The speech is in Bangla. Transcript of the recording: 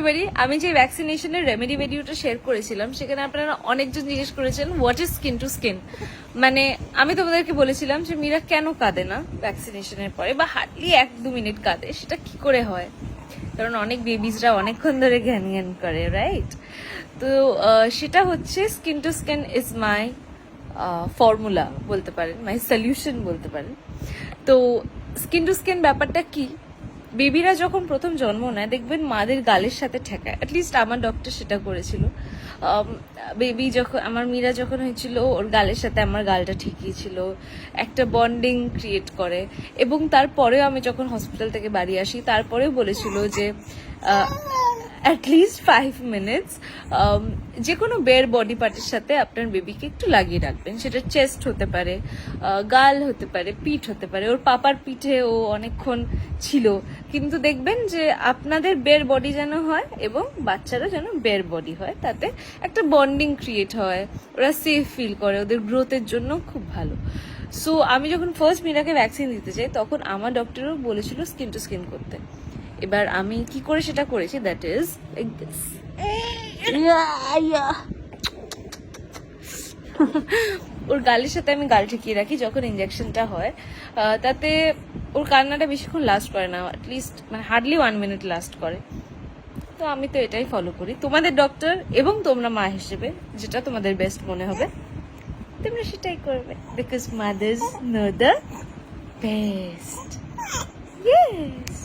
পারি, আমি যে ভ্যাকসিনেশনের রেমেডি ভিডিওটা শেয়ার করেছিলাম সেখানে আপনারা অনেকজন জিজ্ঞেস করেছেন what is skin to skin. মানে আমি তোমাদেরকে বলেছিলাম যে মীরা কেন কাঁদে না ভ্যাকসিনেশনের পরে, বা হার্ডলি 1-2 মিনিট কাঁদে, সেটা কি করে হয়? কারণ অনেক বেবিজরা অনেকক্ষণ ধরে জ্ঞান জ্ঞান করে, রাইট? তো সেটা হচ্ছে skin to skin is my formula বলতে পারেন, মাই সলিউশন বলতে পারেন। তো স্কিন টু স্কিন ব্যাপারটা কি, বেবিরা যখন প্রথম জন্ম নেয় দেখবেন মাদের গালের সাথে ঠেকায়, অ্যাটলিস্ট আমার ডক্টর সেটা করেছিল। বেবি যখন, আমার মীরা যখন হয়েছিল ওর গালের সাথে আমার গালটা ঠেকিয়েছিল, একটা বন্ডিং ক্রিয়েট করে। এবং তারপরেও আমি যখন হসপিটাল থেকে বাড়ি আসি তারপরেও বলেছিল যে অ্যাটলিস্ট 5 মিনিটস যে কোনো বের বডি পার্টের সাথে আপনার বেবিকে একটু লাগিয়ে রাখবেন। সেটা চেস্ট হতে পারে, গাল হতে পারে, পিঠ হতে পারে। ওর পাপার পিঠে ও অনেকক্ষণ ছিল, কিন্তু দেখবেন যে আপনাদের বের বডি যেন হয় এবং বাচ্চারা যেন বের বডি হয়, তাতে একটা বন্ডিং ক্রিয়েট হয়, ওরা সেফ ফিল করে, ওদের গ্রোথের জন্য খুব ভালো। সো আমি যখন ফার্স্ট মীরাকে ভ্যাকসিন দিতে যাই তখন আমার ডক্টরও বলেছিল স্কিন টু স্কিন করতে। এবার আমি কি করে সেটা করেছি, দ্যাট ইজ লাইক দিস। ওর গালের সাথে আমি গাল ঠেকিয়ে রাখি যখন ইঞ্জেকশনটা হয়, তাতে ওর কান্নাটা বেশিক্ষণ লাস্ট করে না, অ্যাটলিস্ট মানে হার্ডলি 1 মিনিট লাস্ট করে। তো আমি তো এটাই ফলো করি। তোমাদের ডক্টর এবং তোমরা মা হিসেবে যেটা তোমাদের বেস্ট মনে হবে তোমরা সেটাই করবে, because mother's know the best. Yes.